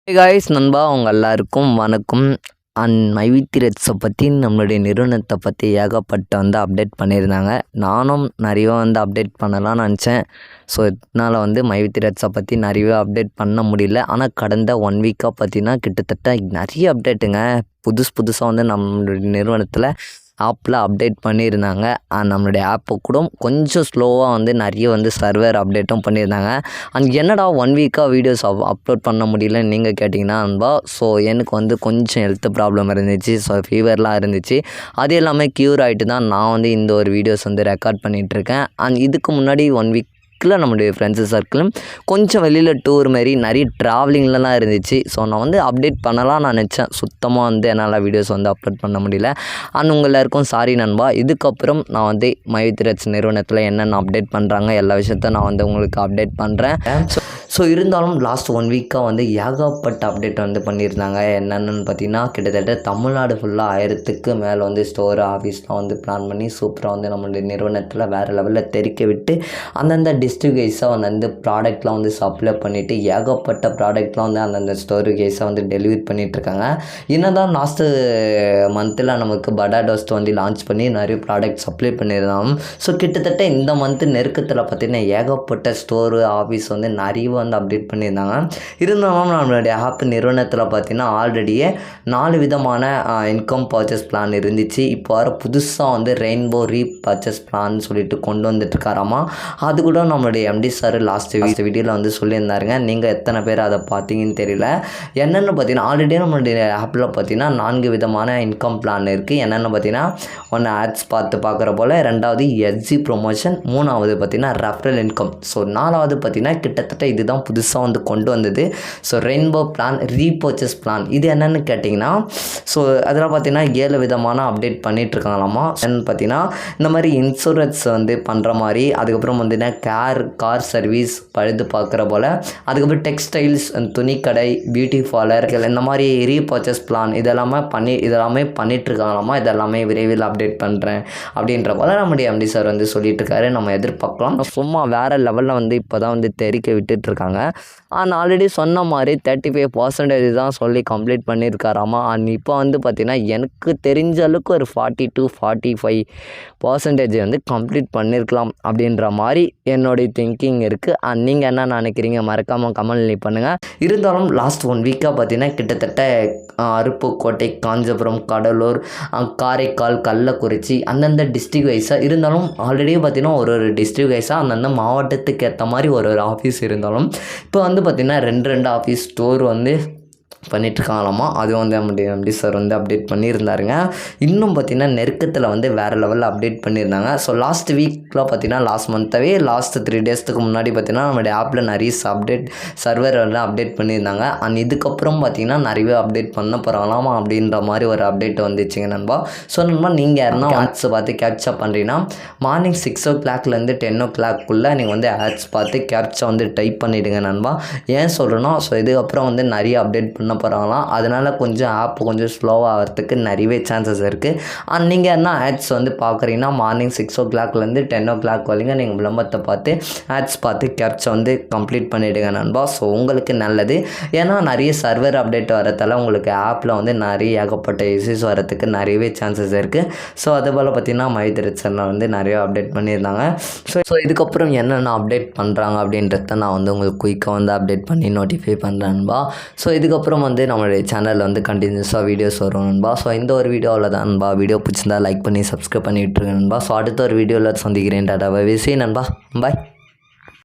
Hey guys நண்பா உங்கள் எல்லாருக்கும் வணக்கம். மைவித்திரட்ஸை பற்றி நம்மளுடைய நிறுவனத்தை பற்றி ஏகப்பட்ட அப்டேட் பண்ணியிருந்தாங்க. நானும் நிறைய அப்டேட் பண்ணலாம்னு நினச்சேன். ஸோ இதனால் மைவித்திரட்ஸை பற்றி நிறைய அப்டேட் பண்ண முடியல. ஆனால் கடந்த 1 வீக்காக பார்த்தீங்கன்னா கிட்டத்தட்ட நிறைய அப்டேட்டுங்க. புதுசாக நம்மளுடைய நிறுவனத்தில் ஆப்பில் அப்டேட் பண்ணியிருந்தாங்க. நம்மளுடைய ஆப்பை கூட கொஞ்சம் ஸ்லோவாக நிறைய சர்வர் அப்டேட்டும் பண்ணியிருந்தாங்க. என்னடா 1 வீக்காக வீடியோஸ் அப்லோட் பண்ண முடியலன்னு நீங்கள் கேட்டிங்கன்னா நண்பா, ஸோ எனக்கு கொஞ்சம் ஹெல்த் ப்ராப்ளம் இருந்துச்சு. ஸோ ஃபீவர்லாம் இருந்துச்சு. அது எல்லாமே க்யூர் ஆகிட்டு தான் நான் இந்த ஒரு வீடியோஸ் ரெக்கார்ட் பண்ணிகிட்ருக்கேன். இதுக்கு முன்னாடி 1 வீக் நம்மளுடைய ஃப்ரெண்ட்ஸு சர்க்கிளும் கொஞ்சம் வெளியில் டூர் மாரி நிறைய ட்ராவலிங்லலாம் இருந்துச்சு. ஸோ நான் அப்டேட் பண்ணலாம்னு நினச்சேன். சுத்தமாக என்னால் வீடியோஸ் அப்லோட் பண்ண முடியல. உங்கள் எல்லாருக்கும் சாரி நண்பா. இதுக்கப்புறம் நான் மைவித்திரட்ஸ் நிறுவனத்தில் என்னென்ன அப்டேட் பண்ணுறாங்க எல்லா விஷயத்தையும் நான் உங்களுக்கு அப்டேட் பண்ணுறேன். ஸோ இருந்தாலும் லாஸ்ட் 1 வீக்காக ஏகப்பட்ட அப்டேட் பண்ணியிருந்தாங்க. என்னென்னு பார்த்தீங்கன்னா கிட்டத்தட்ட தமிழ்நாடு ஃபுல்லாக 1000க்கு மேலே ஸ்டோர் ஆஃபீஸ்லாம் பிளான் பண்ணி சூப்பராக நம்மளுடைய நிறுவனத்தில் வேறு லெவலில் தெரிக்க விட்டு அந்தந்த டிஸ்ட்ரிக்ட் வைஸாக ப்ராடக்ட்லாம் சப்ளை பண்ணிவிட்டு ஏகப்பட்ட ப்ராடக்ட்லாம் அந்தந்த ஸ்டோர் வைஸாக டெலிவரி பண்ணிகிட்ருக்காங்க. என்னதான் லாஸ்ட்டு மந்தில் நமக்கு படா டோஸ்ட் லான்ச் பண்ணி நிறைய ப்ராடக்ட் சப்ளை பண்ணியிருந்தாலும் ஸோ கிட்டத்தட்ட இந்த மந்த்து நெருக்கத்தில் பார்த்திங்கன்னா ஏகப்பட்ட ஸ்டோரு ஆஃபீஸ் நிறைய அப்டேட் பண்ணியிருந்தாங்க. இருந்தாலும் நம்மளுடைய ஆப் நிறுவனத்தில் பார்த்திங்கன்னா ஆல்ரெடியே 4 விதமான இன்கம் பர்ச்சேஸ் பிளான் இருந்துச்சு. இப்போ வர புதுசாக ரெயின்போ ரீபர்ச்சேஸ் பிளான் சொல்லிட்டு கொண்டு வந்துட்டுருக்காராமா. அது கூட நம்மளுடைய எம்டி சார் லாஸ்ட் வீடியோவில் சொல்லியிருந்தாருங்க. நீங்கள் எத்தனை பேர் அதை பார்த்தீங்கன்னு தெரியல. என்னென்னு பார்த்தீங்கன்னா ஆல்ரெடி நம்மளுடைய ஆப்பில் பார்த்தீங்கன்னா 4 விதமான இன்கம் பிளான் இருக்குது. என்னென்னு பார்த்தீங்கன்னா ஒன்று ஆட்ஸ் பார்க்குற போல், 2வது எஸ்ஜி ப்ரொமோஷன், 3வது பார்த்தீங்கன்னா ரெஃபரல் இன்கம். ஸோ 4வது பார்த்தீங்கன்னா கிட்டத்தட்ட இதுதான் புதுசாக கொண்டு வந்தது. So rainbow plan repurchase plan இது என்னென்னு கேட்டிங்கன்னா ஸோ அதில் பார்த்தீங்கன்னா 7 விதமான அப்டேட் பண்ணிகிட்ருக்காங்களாமா. என்னென்னு பார்த்தீங்கன்னா இந்த மாதிரி இன்சூரன்ஸ் பண்ணுற மாதிரி, அதுக்கப்புறம் கார் சர்வீஸ் பழுது பார்க்குற போல், அதுக்கப்புறம் டெக்ஸ்டைல்ஸ் துணிக்கடை, பியூட்டி பார்லர், இந்த மாதிரி ரீபர்ச்சேஸ் பிளான் இதெல்லாமே பண்ணிகிட்ருக்காங்களாமா. இதெல்லாமே விரைவில் அப்டேட் பண்ணுறேன் அப்படின்ற போல் நம்முடைய எம்டி சார் சொல்லிட்டு இருக்காரு. நம்ம எதிர்பார்க்கலாம். சும்மா வேறு லெவலில் இப்போ தான் தெரிக்க விட்டுட்ருக்காங்க. ஆல்ரெடி சொன்ன மாதிரி 35% தான் சொல்லி கம்ப்ளீட் பண்ணியிருக்காராமா. இப்போ பார்த்தீங்கன்னா எனக்கு தெரிஞ்ச அளவுக்கு ஒரு 40-45% கம்ப்ளீட் பண்ணியிருக்கலாம் அப்படின்ற மாதிரி என்னுடைய திங்கிங் இருக்குது. நீங்கள் என்ன நினைக்கிறீங்க மறக்காமல் கமெண்ட் பண்ணுங்கள். இருந்தாலும் லாஸ்ட் 1 வீக்காக பார்த்தீங்கன்னா கிட்டத்தட்ட அருப்புக்கோட்டை, காஞ்சிபுரம், கடலூர், காரைக்கால், கள்ளக்குறிச்சி அந்தந்த டிஸ்ட்ரிக் வைஸாக இருந்தாலும் ஆல்ரெடி பார்த்தீங்கன்னா ஒரு டிஸ்ட்ரிக் வைஸாக அந்தந்த மாவட்டத்துக்கு ஏற்ற மாதிரி ஒரு ஆஃபீஸ் இருந்தாலும் இப்போ பார்த்திங்கன்னா 2 ஆஃபீஸ் ஸ்டோர் பண்ணிகிட்ருக்காங்களாமா. அதுவும் நம்முடைய எம்டி சார் அப்டேட் பண்ணியிருந்தாருங்க. இன்னும் பார்த்திங்கன்னா நெருக்கத்தில் வேறு லெவலில் அப்டேட் பண்ணியிருந்தாங்க. ஸோ லாஸ்ட் வீக்கில் பார்த்திங்கன்னா லாஸ்ட் மந்த்தாகவே லாஸ்ட் 3 டேஸ்க்கு முன்னாடி பார்த்திங்கன்னா நம்மளுடைய ஆப்பில் நிறைய சர்வர் அப்டேட் பண்ணியிருந்தாங்க. இதுக்கப்புறம் பார்த்திங்கன்னா நிறைய அப்டேட் பண்ண போகிறாங்களாமா அப்படின்ற மாதிரி ஒரு அப்டேட் வந்துச்சுங்க நண்பா. ஸோ நண்பா நீங்கள் யாருன்னா ஆட்ஸ் பார்த்து கேப்சர் பண்ணுறீங்கன்னா மார்னிங் 6 o'clockலேருந்து 10 o'clockக்குள்ளே நீங்கள் ஆட்ஸ் பார்த்து கேப்சர் டைப் பண்ணிவிடுங்க நண்பா. ஏன் சொல்கிறேன்னா ஸோ இதுக்கப்புறம் நிறைய அப்டேட் பண்ண போகிறாங்களாம். அதனால் கொஞ்சம் ஆப் கொஞ்சம் ஸ்லோவாக ஆகிறதுக்கு நிறையவே சான்சஸ் இருக்குது. நீங்கள் என்ன ஆட்ஸ் பார்க்குறீங்கன்னா மார்னிங் 6 o'clockலேருந்து 10 o'clock வரைக்கும் நீங்கள் விளம்பரத்தை பார்த்து ஆட்ஸ் பார்த்து கேப்சர் கம்ப்ளீட் பண்ணிவிடுங்க நண்பா. ஸோ உங்களுக்கு நல்லது. ஏன்னா நிறைய சர்வர் அப்டேட் வரதால உங்களுக்கு ஆப்பில் நிறைய ஏகப்பட்ட இஷ்யூஸ் வரதுக்கு நிறையவே சான்சஸ் இருக்குது. ஸோ அதுபோல் பார்த்திங்கன்னா மைவித்திரட்ஸில் நிறைய அப்டேட் பண்ணியிருந்தாங்க. ஸோ இதுக்கப்புறம் என்னென்ன அப்டேட் பண்ணுறாங்க அப்படின்றத நான் உங்களுக்கு குயிக்காக அப்டேட் பண்ணி நோட்டிஃபை பண்ணுறேன் நண்பா. ஸோ இதுக்கப்புறம் நம்மளுடைய சேனலில் கண்டினியூஸாக வீடியோஸ் வரும் நண்பா. ஸோ இந்த ஒரு வீடியோவில் தான் நண்பா. வீடியோ பிடிச்சிருந்தா லைக் பண்ணி சப்ஸ்கிரைப் பண்ணி விட்டுருங்க நண்பா. ஸோ அடுத்த ஒரு வீடியோவில் சந்திக்கிறேன். Tata bye. நண்பா பாய்.